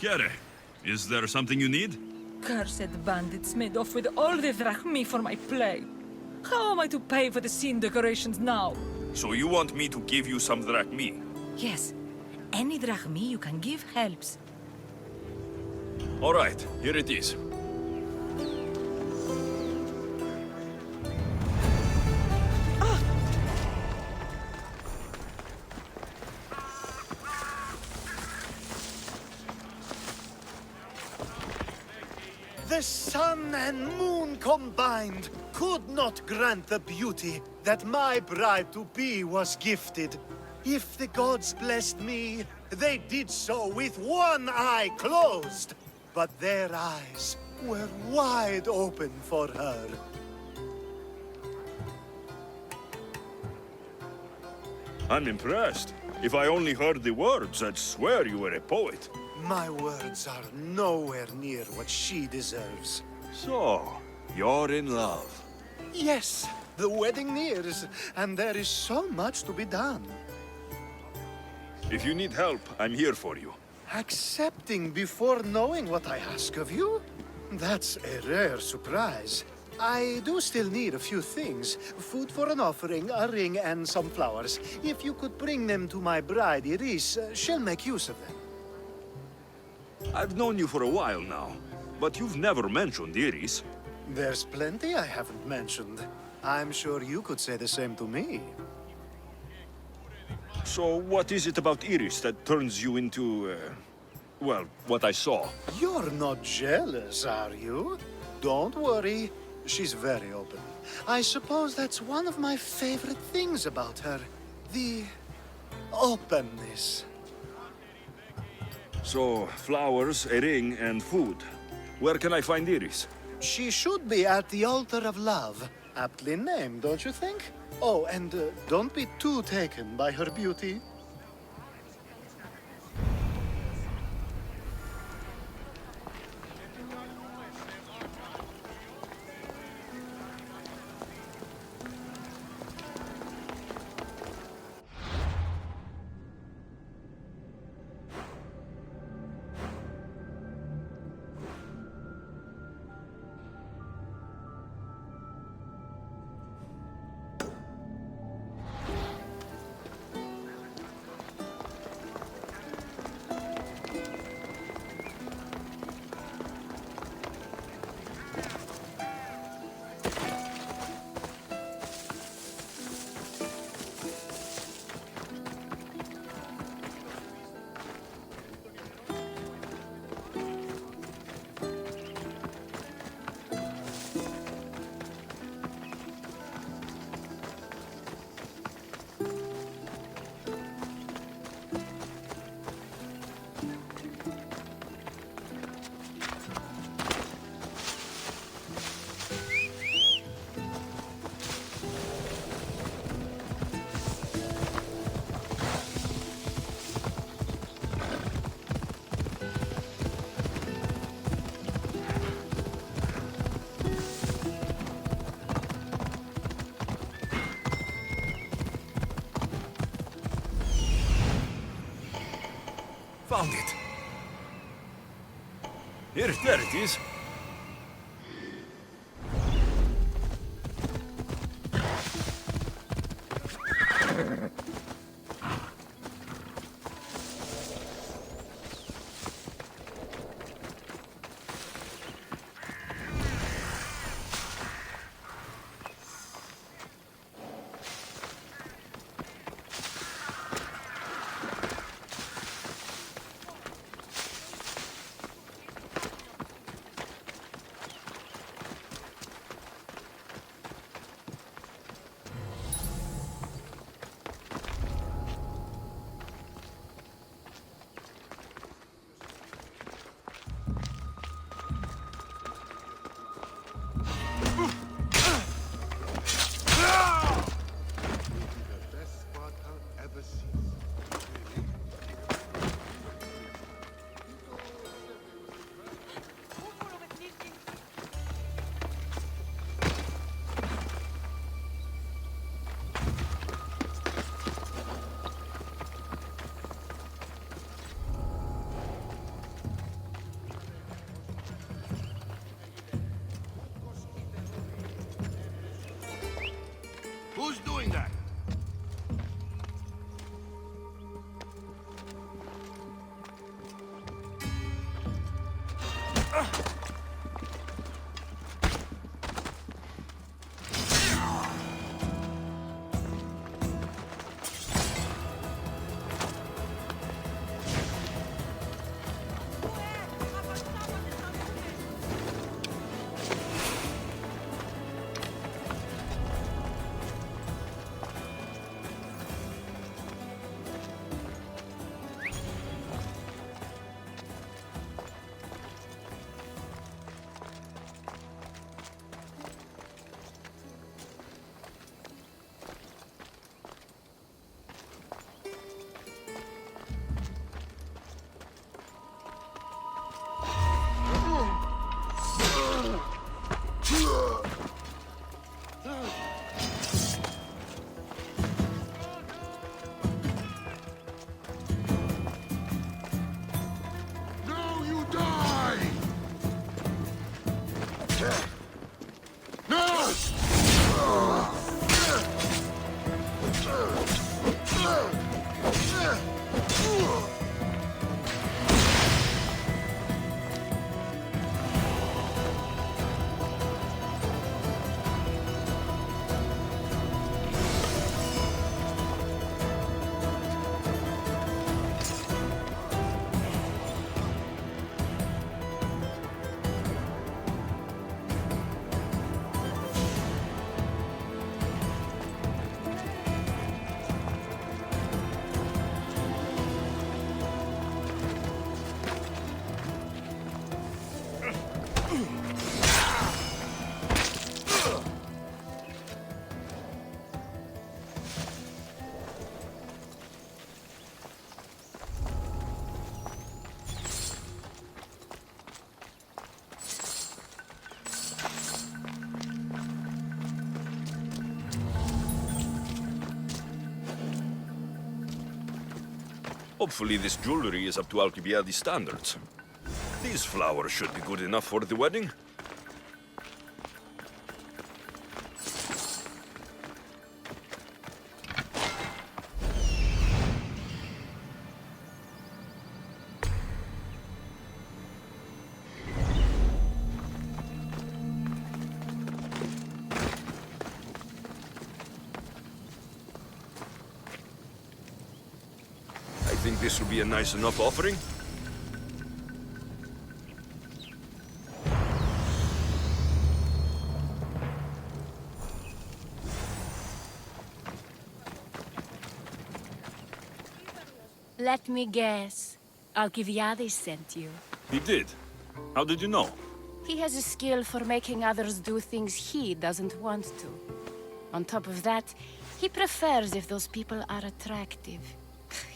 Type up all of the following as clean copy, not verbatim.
Chiare, is there something you need? Cursed bandits made off with all the drachmi for my play. How am I to pay for the scene decorations now? So you want me to give you some drachmi? Yes. Any drachmi you can give helps. All right, here it is. The sun and moon combined could not grant the beauty that my bride-to-be was gifted. If the gods blessed me, they did so with one eye closed. But their eyes were wide open for her. I'm impressed. If I only heard the words, I'd swear you were a poet. My words are nowhere near what she deserves. So, you're in love. Yes, the wedding nears, and there is so much to be done. If you need help, I'm here for you. Accepting before knowing what I ask of you? That's a rare surprise. I do still need a few things. Food for an offering, a ring, and some flowers. If you could bring them to my bride, Iris, she'll make use of them. I've known you for a while now, but you've never mentioned Iris. There's plenty I haven't mentioned. I'm sure you could say the same to me. So what is it about Iris that turns you into, well, what I saw? You're not jealous, are you? Don't worry. She's very open. I suppose that's one of my favorite things about her. The openness. So, flowers, a ring, and food. Where can I find Iris? She should be at the altar of love. Aptly named, don't you think? Oh, and don't be too taken by her beauty. Found it. There it is. Who's doing that? Now you die! No! Hopefully this jewelry is up to Alcibiades standards. These flowers should be good enough for the wedding. I think this will be a nice enough offering. Let me guess. Alcibiades sent you. He did. How did you know? He has a skill for making others do things he doesn't want to. On top of that, he prefers if those people are attractive.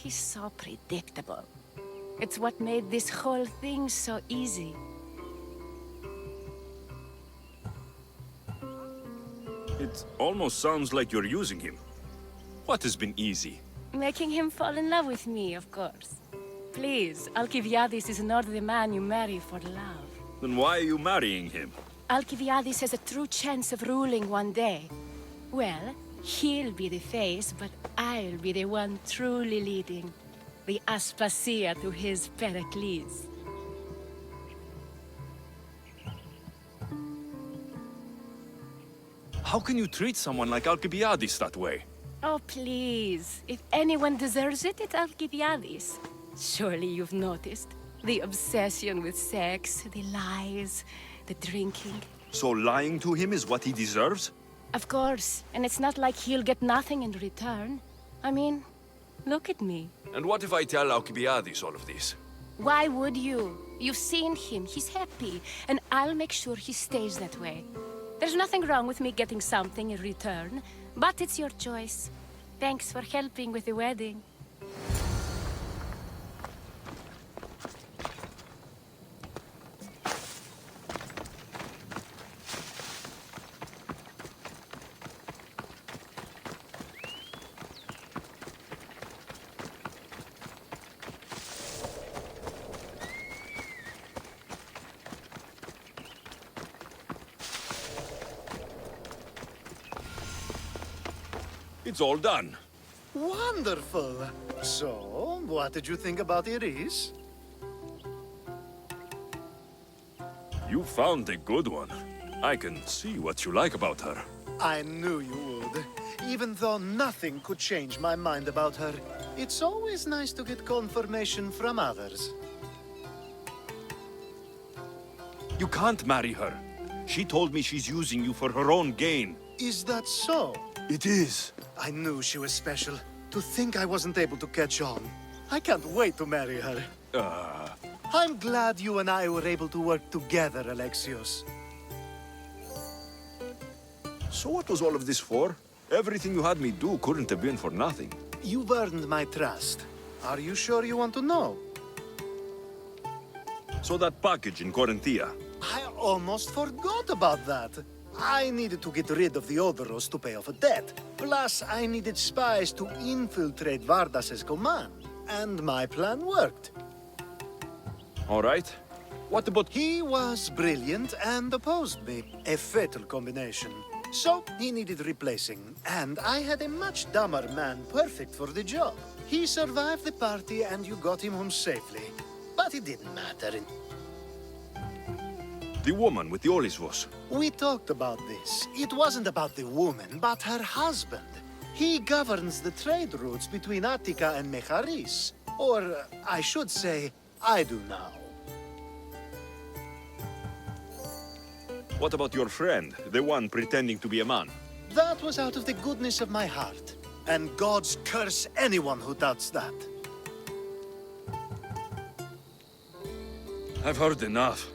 He's so predictable. It's what made this whole thing so easy. It almost sounds like you're using him. What has been easy? Making him fall in love with me, of course. Please, Alcibiades is not the man you marry for love. Then why are you marrying him? Alcibiades has a true chance of ruling one day. Well, he'll be the face, but I'll be the one truly leading. The Aspasia to his Pericles. How can you treat someone like Alcibiades that way? Oh, please. If anyone deserves it, it's Alcibiades. Surely you've noticed. The obsession with sex, the lies, the drinking. So lying to him is what he deserves? Of course. And it's not like he'll get nothing in return. I mean, look at me. And what if I tell Alcibiades all of this? Why would you? You've seen him. He's happy. And I'll make sure he stays that way. There's nothing wrong with me getting something in return. But it's your choice. Thanks for helping with the wedding. It's all done. Wonderful. So, what did you think about Iris? You found a good one. I can see what you like about her. I knew you would. Even though nothing could change my mind about her, it's always nice to get confirmation from others. You can't marry her. She told me she's using you for her own gain. Is that so? It is. I knew she was special. To think I wasn't able to catch on. I can't wait to marry her. I'm glad you and I were able to work together, Alexios. So what was all of this for? Everything you had me do couldn't have been for nothing. You've earned my trust. Are you sure you want to know? So that package in Corinthia. I almost forgot about that. I needed to get rid of the Odoros to pay off a debt. Plus, I needed spies to infiltrate Vardas's command. And my plan worked. All right. What about... He was brilliant and opposed me. A fatal combination. So, he needed replacing. And I had a much dumber man perfect for the job. He survived the party and you got him home safely. But it didn't matter. The woman with the Olisvos. We talked about this. It wasn't about the woman, but her husband. He governs the trade routes between Attica and Mecharis. Or, I should say, I do now. What about your friend, the one pretending to be a man? That was out of the goodness of my heart. And gods curse anyone who doubts that. I've heard enough.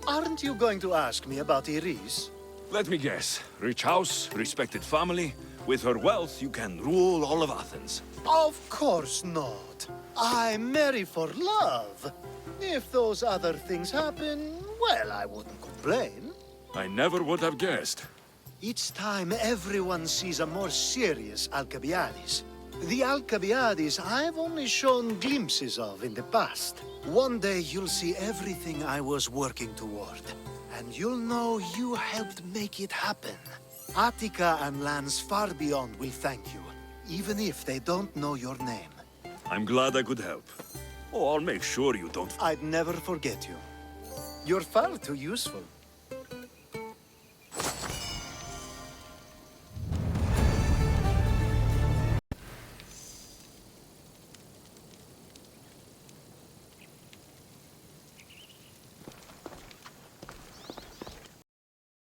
Aren't you going to ask me about Iris? Let me guess. Rich house, respected family. With her wealth, you can rule all of Athens. Of course not. I marry for love. If those other things happen, well, I wouldn't complain. I never would have guessed. Each time everyone sees a more serious Alcibiades. The Alcibiades I've only shown glimpses of in the past. One day you'll see everything I was working toward. And you'll know you helped make it happen. Attica and lands far beyond will thank you, even if they don't know your name. I'm glad I could help. Oh, I'll make sure you don't... I'd never forget you. You're far too useful.